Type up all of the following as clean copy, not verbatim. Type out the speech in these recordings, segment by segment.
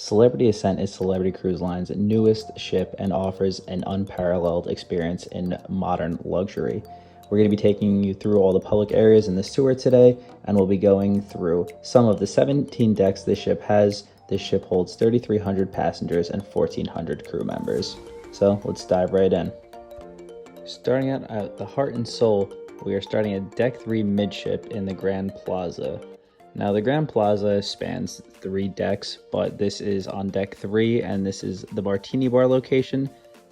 Celebrity Ascent is Celebrity Cruise Line's newest ship and offers an unparalleled experience in modern luxury. We're going to be taking you through all the public areas in this tour today, and we'll be going through some of the 17 decks this ship has. This ship holds 3,300 passengers and 1,400 crew members. So let's dive right in. Starting out at the heart and soul, we are starting at Deck 3 midship in the Grand Plaza. Now the Grand Plaza spans 3 decks, but this is on Deck 3 and this is the Martini Bar location.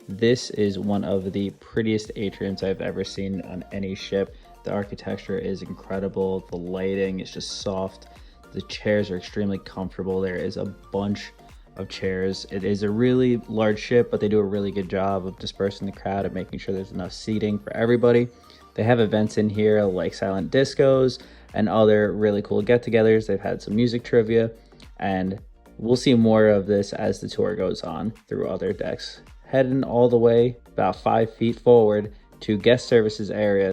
This is one of the prettiest atriums I've ever seen on any ship. The architecture is incredible, the lighting is just soft, the chairs are extremely comfortable. There is a bunch of chairs. It is a really large ship, but they do a really good job of dispersing the crowd and making sure there's enough seating for everybody. They have events in here like silent discos and other really cool get-togethers. They've had some music trivia, and we'll see more of this as the tour goes on through other decks. Heading all the way about 5 feet forward to guest services area.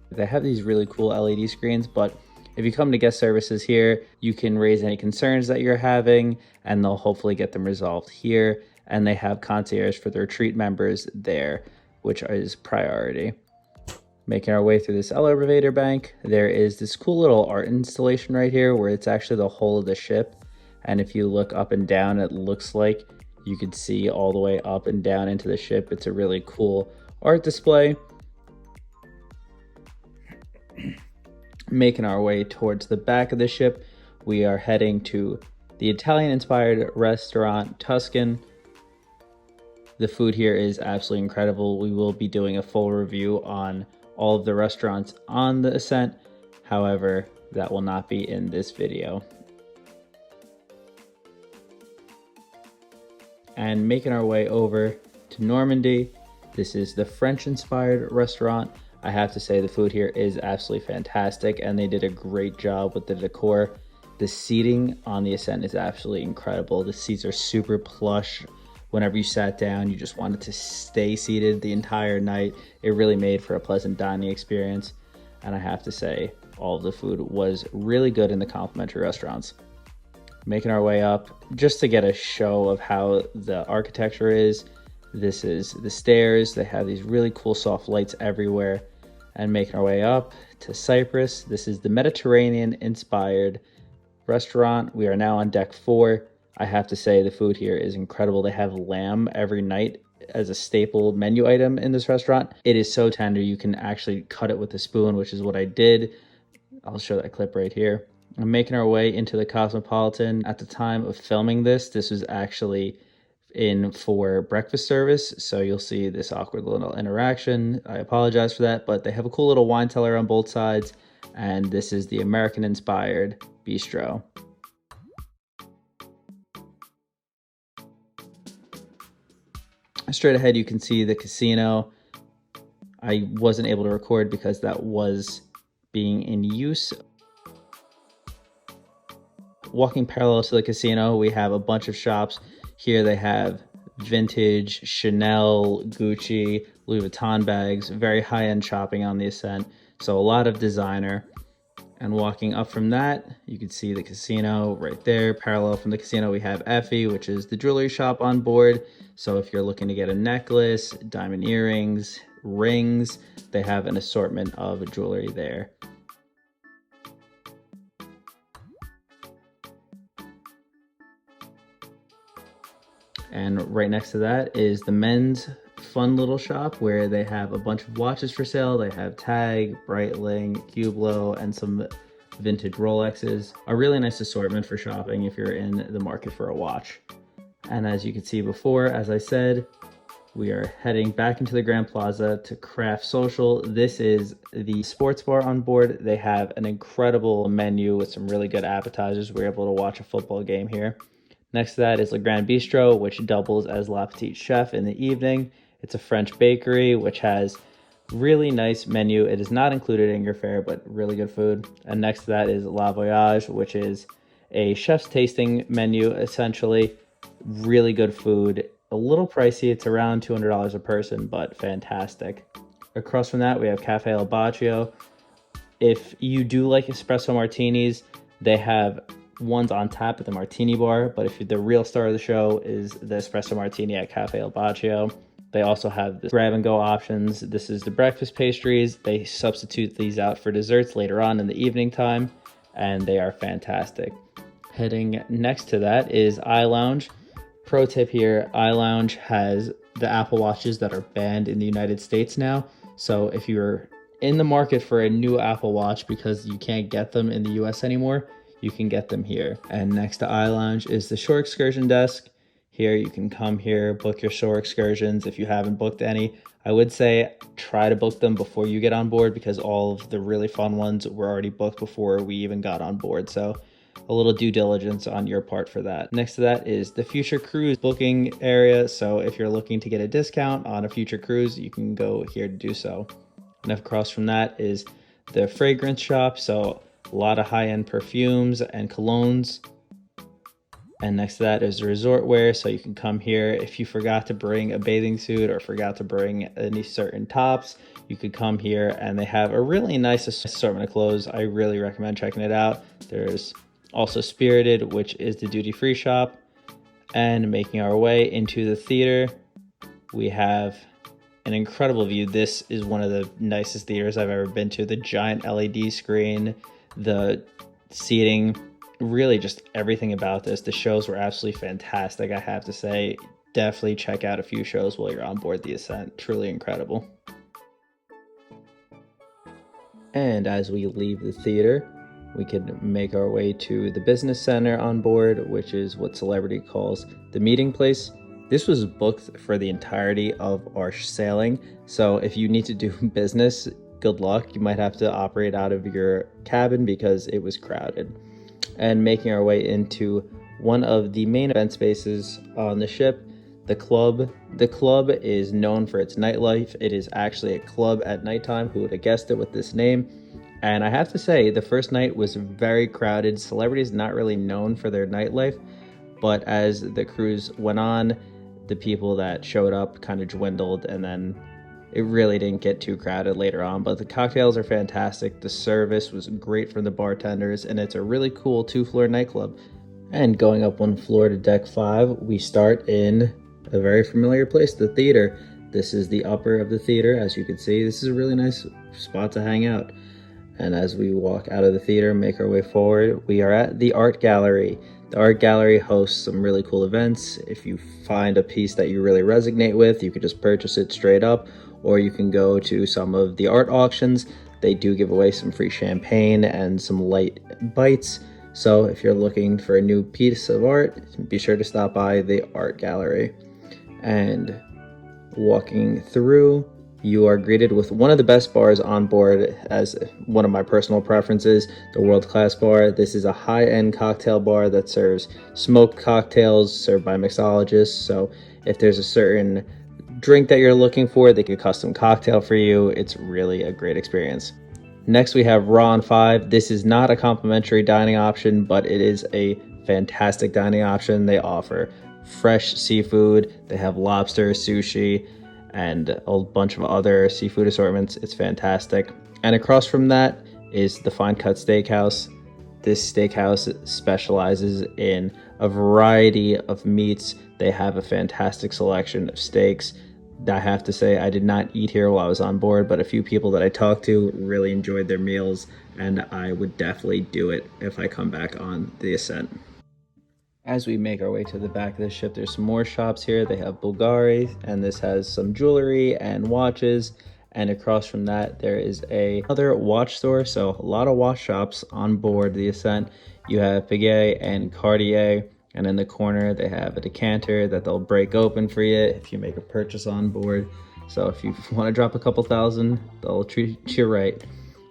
They have these really cool LED screens, but if you come to guest services here, you can raise any concerns that you're having and they'll hopefully get them resolved here. And they have concierge for the retreat members there, which is priority. Making our way through this elevator bank, there is this cool little art installation right here where it's actually the whole of the ship. And if you look up and down, it looks like you could see all the way up and down into the ship. It's a really cool art display. Making our way towards the back of the ship, we are heading to the Italian-inspired restaurant Tusin. The food here is absolutely incredible. We will be doing a full review on all of the restaurants on the Ascent. However, that will not be in this video. And making our way over to Normandy, this is the French-inspired restaurant. I have to say the food here is absolutely fantastic and they did a great job with the decor. The seating on the Ascent is absolutely incredible. The seats are super plush. Whenever you sat down, you just wanted to stay seated the entire night. It really made for a pleasant dining experience. And I have to say, all of the food was really good in the complimentary restaurants. Making our way up just to get a show of how the architecture is. This is the stairs. They have these really cool soft lights everywhere. And making our way up to Cypress. This is the Mediterranean-inspired restaurant. We are now on Deck 4. I have to say the food here is incredible. They have lamb every night as a staple menu item in this restaurant. It is so tender. You can actually cut it with a spoon, which is what I did. I'll show that clip right here. I'm making our way into the Cosmopolitan. At the time of filming this was actually in for breakfast service. So you'll see this awkward little interaction. I apologize for that, but they have a cool little wine cellar on both sides. And this is the American-inspired bistro. Straight ahead, you can see the casino. I wasn't able to record because that was being in use. Walking parallel to the casino, we have a bunch of shops. Here they have vintage, Chanel, Gucci, Louis Vuitton bags, very high-end shopping on the Ascent. So a lot of designer. And walking up from that, you can see the casino right there. Parallel from the casino, we have Effie, which is the jewelry shop on board. So if you're looking to get a necklace, diamond earrings, rings, they have an assortment of jewelry there. And right next to that is the men's fun little shop where they have a bunch of watches for sale. They have Tag, Breitling, Hublot, and some vintage Rolexes. A really nice assortment for shopping if you're in the market for a watch. And as you can see before, as I said, we are heading back into the Grand Plaza to Craft Social. This is the sports bar on board. They have an incredible menu with some really good appetizers. We're able to watch a football game here. Next to that is Le Grand Bistro, which doubles as La Petite Chef in the evening. It's a French bakery, which has really nice menu. It is not included in your fare, but really good food. And next to that is La Voyage, which is a chef's tasting menu, essentially. Really good food. A little pricey. It's around $200 a person, but fantastic. Across from that, we have Cafe El Baccio. If you do like espresso martinis, they have ones on tap at the Martini Bar, but if the real star of the show is the espresso martini at Cafe El Baccio. They also have the grab and go options. This is the breakfast pastries. They substitute these out for desserts later on in the evening time, and they are fantastic. Heading next to that is Eey Lounge. Pro tip here, Eey Lounge has the Apple Watches that are banned in the United States now. So if you're in the market for a new Apple Watch because you can't get them in the US anymore, you can get them here. And next to Eey Lounge is the shore excursion desk. Here you can come here, book your shore excursions if you haven't booked any. I would say try to book them before you get on board because all of the really fun ones were already booked before we even got on board. So a little due diligence on your part for that. Next to that is the future cruise booking area. So if you're looking to get a discount on a future cruise, you can go here to do so. And across from that is the fragrance shop. So a lot of high-end perfumes and colognes. And next to that is resort wear, so you can come here if you forgot to bring a bathing suit or forgot to bring any certain tops. You could come here and they have a really nice assortment of clothes. I really recommend checking it out. There's also Spirited, which is the duty-free shop. And making our way into the theater, we have an incredible view. This is one of the nicest theaters I've ever been to. The giant LED screen, the seating, really just everything about this. The shows were absolutely fantastic, I have to say. Definitely check out a few shows while you're on board the Ascent. Truly incredible. And as we leave the theater, we can make our way to the business center on board, which is what Celebrity calls the meeting place. This was booked for the entirety of our sailing, so if you need to do business, good luck. You might have to operate out of your cabin because it was crowded. And making our way into one of the main event spaces on the ship, the club. The club is known for its nightlife. It is actually a club at nighttime. Who would have guessed it with this name? And I have to say, the first night was very crowded. Celebrity is not really known for their nightlife, but as the cruise went on, the people that showed up kind of dwindled, and then it really didn't get too crowded later on. But the cocktails are fantastic. The service was great from the bartenders, and it's a really cool 2-floor nightclub. And going up one floor to deck 5, we start in a very familiar place, the theater. This is the upper of the theater. As you can see, this is a really nice spot to hang out. And as we walk out of the theater, make our way forward, we are at the art gallery. The art gallery hosts some really cool events. If you find a piece that you really resonate with, you could just purchase it straight up, or you can go to some of the art auctions. They do give away some free champagne and some light bites. So if you're looking for a new piece of art, be sure to stop by the art gallery. And walking through, you are greeted with one of the best bars on board, as one of my personal preferences, the World Class Bar. This is a high-end cocktail bar that serves smoked cocktails served by mixologists. So if there's a certain drink that you're looking for, they could custom cocktail for you. It's really a great experience. Next, we have Raw on 5. This is not a complimentary dining option, but it is a fantastic dining option. They offer fresh seafood. They have lobster, sushi, and a bunch of other seafood assortments. It's fantastic. And across from that is the Fine Cut Steakhouse. This steakhouse specializes in a variety of meats. They have a fantastic selection of steaks. I have to say, I did not eat here while I was on board, but a few people that I talked to really enjoyed their meals, and I would definitely do it if I come back on the Ascent. As we make our way to the back of the ship, there's some more shops here. They have Bulgari, and this has some jewelry and watches. And across from that, there is another watch store. So a lot of watch shops on board the Ascent. You have Piguet and Cartier. And in the corner, they have a decanter that they'll break open for you if you make a purchase on board. So if you want to drop a couple thousand, they'll treat you right.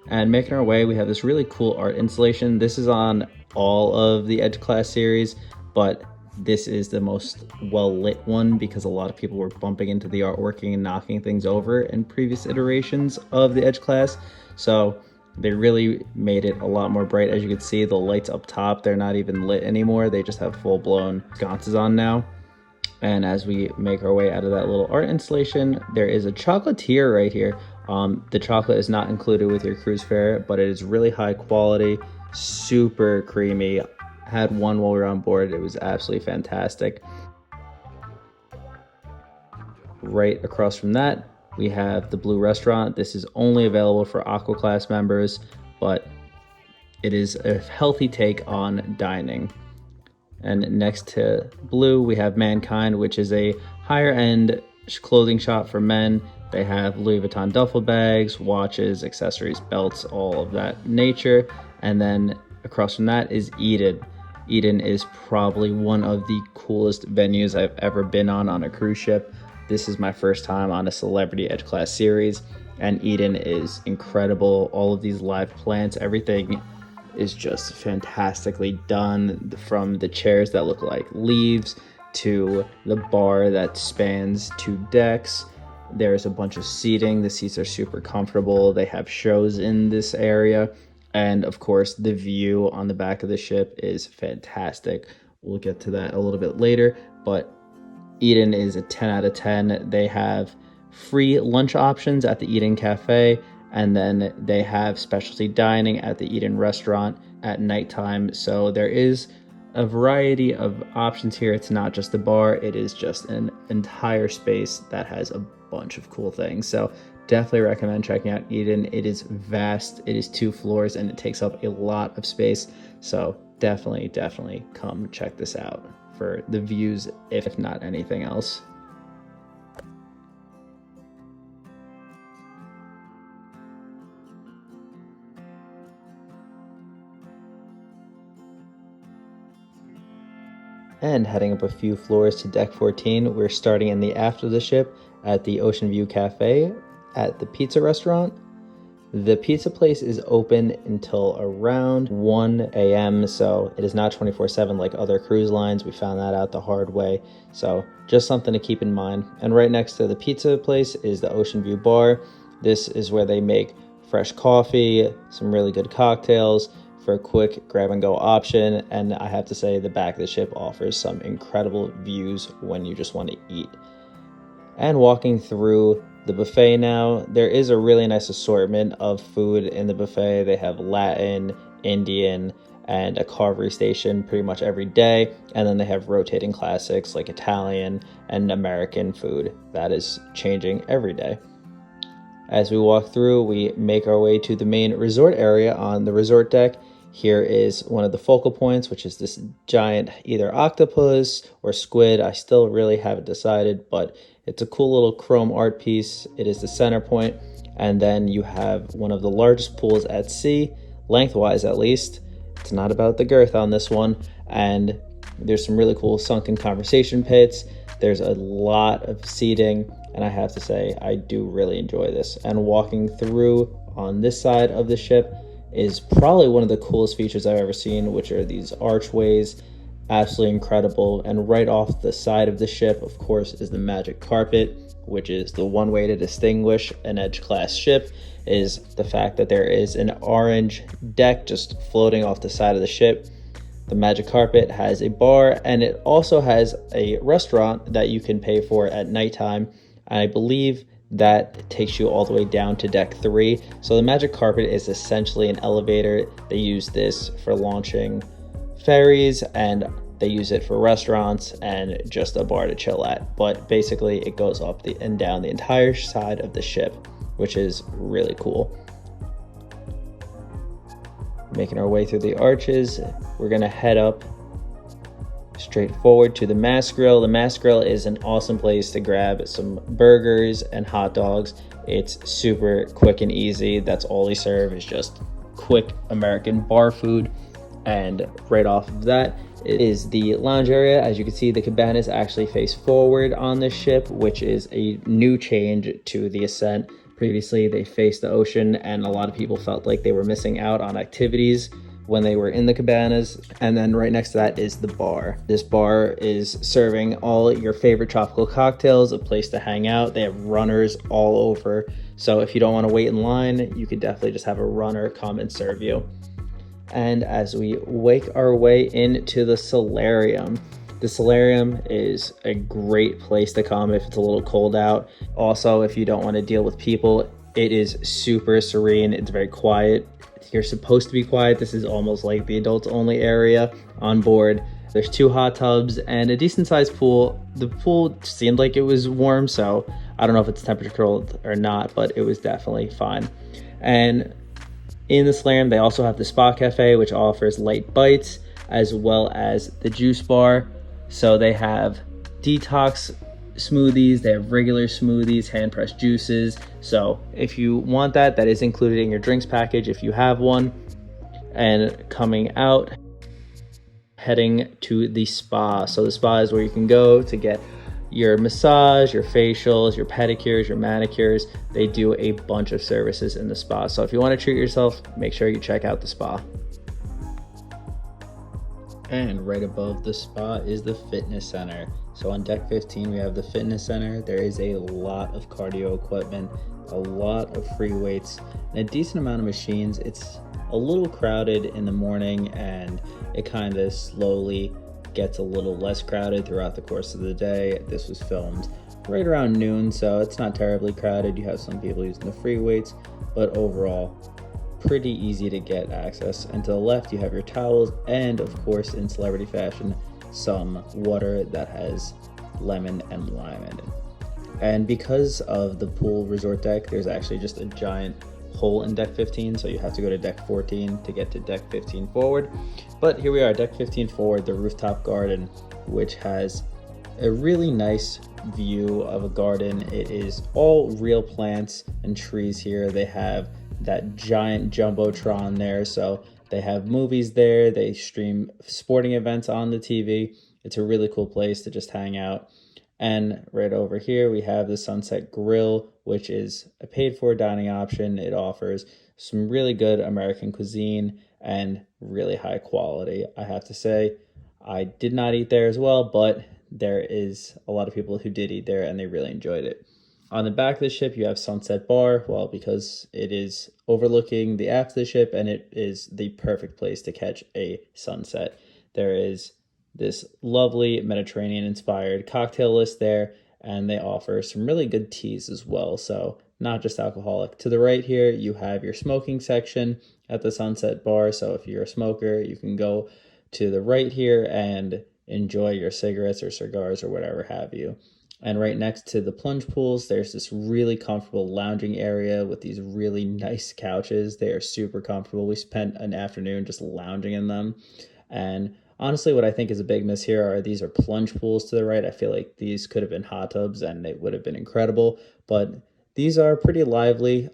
And making our way, we have this really cool art installation. This is on all of the Edge Class series, but this is the most well-lit one because a lot of people were bumping into the artwork and knocking things over in previous iterations of the Edge Class. So they really made it a lot more bright. As you can see, the lights up top, they're not even lit anymore. They just have full-blown sconces on now. And as we make our way out of that little art installation, there is a chocolatier right here. The chocolate is not included with your cruise fare, but it is really high quality, super creamy. Had one while we were on board. It was absolutely fantastic. Right across from that, we have the Blue Restaurant. This is only available for Aqua Class members, but it is a healthy take on dining. And next to Blue, we have Mankind, which is a higher end clothing shop for men. They have Louis Vuitton duffel bags, watches, accessories, belts, all of that nature. And then across from that is Eden. Eden is probably one of the coolest venues I've ever been on a cruise ship. This is my first time on a Celebrity Edge Class series, and Eden is incredible. All of these live plants, everything is just fantastically done, from the chairs that look like leaves to the bar that spans 2 decks. There's a bunch of seating. The seats are super comfortable. They have shows in this area. And of course, the view on the back of the ship is fantastic. We'll get to that a little bit later, but Eden is a 10 out of 10. They have free lunch options at the Eden Cafe, and then they have specialty dining at the Eden Restaurant at nighttime. So there is a variety of options here. It's not just a bar, it is just an entire space that has a bunch of cool things. So definitely recommend checking out Eden. It is vast, it is 2 floors, and it takes up a lot of space. So definitely come check this out for the views, if not anything else. And heading up a few floors to deck 14, we're starting in the aft of the ship at the Ocean View Cafe at the pizza restaurant. The pizza place is open until around 1 a.m. so it is not 24/7 like other cruise lines. We found that out the hard way, so just something to keep in mind. And right next to the pizza place is the Ocean View Bar. This is where they make fresh coffee, some really good cocktails for a quick grab and go option. And I have to say, the back of the ship offers some incredible views when you just want to eat. And walking through the buffet now, there is a really nice assortment of food in the buffet. They have Latin, Indian, and a carvery station pretty much every day. And then they have rotating classics like Italian and American food that is changing every day. As we walk through, we make our way to the main resort area on the resort deck. Here is one of the focal points, which is this giant either octopus or squid. I still really haven't decided, but it's a cool little chrome art piece. It is the center point. And then you have one of the largest pools at sea, lengthwise at least. It's not about the girth on this one. And there's some really cool sunken conversation pits. There's a lot of seating, and I have to say, I do really enjoy this. And walking through on this side of the ship is probably one of the coolest features I've ever seen, which are these archways. Absolutely incredible. And right off the side of the ship, of course, is the magic carpet, which is the one way to distinguish an Edge class ship, is the fact that there is an orange deck just floating off the side of the ship. The magic carpet has a bar, and it also has a restaurant that you can pay for at nighttime. And I believe that takes you all the way down to deck 3. So the magic carpet is essentially an elevator. They use this for launching ferries, and they use it for restaurants and just a bar to chill at. But basically it goes up and down the entire side of the ship, which is really cool. Making our way through the arches, we're gonna head up straight forward to the Mass Grill. The Mass Grill is an awesome place to grab some burgers and hot dogs. It's super quick and easy. That's all they serve, is just quick American bar food. And right off of that is the lounge area. As you can see, the cabanas actually face forward on this ship, which is a new change to the Ascent. Previously, they faced the ocean, and a lot of people felt like they were missing out on activities when they were in the cabanas. And then right next to that is the bar. This bar is serving all your favorite tropical cocktails, a place to hang out. They have runners all over. So if you don't want to wait in line, you could definitely just have a runner come and serve you. And as we wake our way into the solarium, the solarium is a great place to come if it's a little cold out. Also, if you don't want to deal with people, it is super serene. It's very quiet. You're supposed to be quiet. This is almost like the adults only area on board. There's 2 hot tubs and a decent sized pool. The pool seemed like it was warm, so I don't know if it's temperature controlled or not, but it was definitely fine. And in the slam, they also have the spa cafe, which offers light bites, as well as the juice bar. So they have detox smoothies, they have regular smoothies, hand pressed juices. So if you want that, that is included in your drinks package if you have one. And coming out, heading to the spa. So the spa is where you can go to get your massage, your facials, your pedicures, your manicures. They do a bunch of services in the spa. So if you want to treat yourself, make sure you check out the spa. And right above the spa is the fitness center. So on deck 15, we have the fitness center. There is a lot of cardio equipment, a lot of free weights, and a decent amount of machines. It's a little crowded in the morning, and it kind of slowly gets a little less crowded throughout the course of the day. This was filmed right around noon, so it's not terribly crowded. You have some people using the free weights, but overall, pretty easy to get access. And to the left, you have your towels, and of course, in celebrity fashion, some water that has lemon and lime in it. And because of the pool resort deck, there's actually just a giant hole in deck 15, so you have to go to deck 14 to get to deck 15 forward. But here we are, deck 15 forward, the rooftop garden, which has a really nice view of a garden. It is all real plants and trees here. They have that giant jumbotron there, so they have movies there, they stream sporting events on the TV. It's a really cool place to just hang out. And right over here we have the Sunset Grill, which is a paid for dining option. It offers some really good American cuisine and really high quality. I have to say, I did not eat there as well, but there is a lot of people who did eat there and they really enjoyed it. On the back of the ship, you have Sunset Bar, well, because it is overlooking the aft of the ship and it is the perfect place to catch a sunset. There is this lovely Mediterranean-inspired cocktail list there, and they offer some really good teas as well, so not just alcoholic. To the right here, you have your smoking section at the Sunset Bar, so if you're a smoker, you can go to the right here and enjoy your cigarettes or cigars or whatever have you. And right next to the plunge pools, there's this really comfortable lounging area with these really nice couches. They are super comfortable. We spent an afternoon just lounging in them. And honestly, what I think is a big miss here are these are plunge pools to the right. I feel like these could have been hot tubs and they would have been incredible, but these are pretty lively.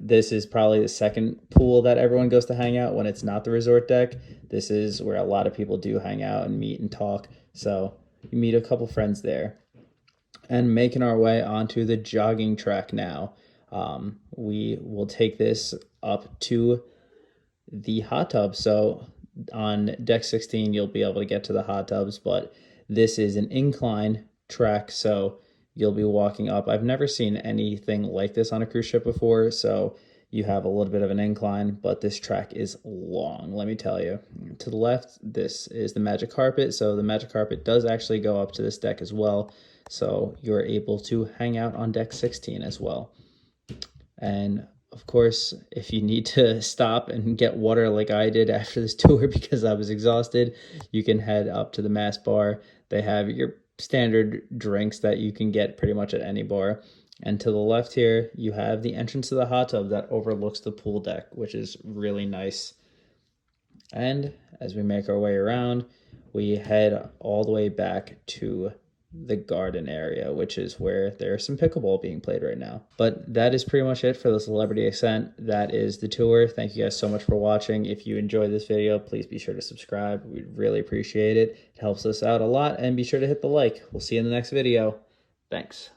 This is probably the second pool that everyone goes to hang out when it's not the resort deck. This is where a lot of people do hang out and meet and talk. So you meet a couple friends there. And making our way onto the jogging track now. We will take this up to the hot tub. So on deck 16, you'll be able to get to the hot tubs, but this is an incline track, so you'll be walking up. I've never seen anything like this on a cruise ship before, so you have a little bit of an incline, but this track is long, let me tell you. To the left, this is the magic carpet, so the magic carpet does actually go up to this deck as well. So you're able to hang out on deck 16 as well. And of course, if you need to stop and get water like I did after this tour because I was exhausted, you can head up to the Mass Bar. They have your standard drinks that you can get pretty much at any bar. And to the left here, you have the entrance to the hot tub that overlooks the pool deck, which is really nice. And as we make our way around, we head all the way back to the garden area, which is where there's some pickleball being played right now. But that is pretty much it for the Celebrity Ascent. That is the tour. Thank you guys so much for watching. If you enjoyed this video, please be sure to subscribe. We'd really appreciate it. It helps us out a lot, and be sure to hit the like. We'll see you in the next video. Thanks.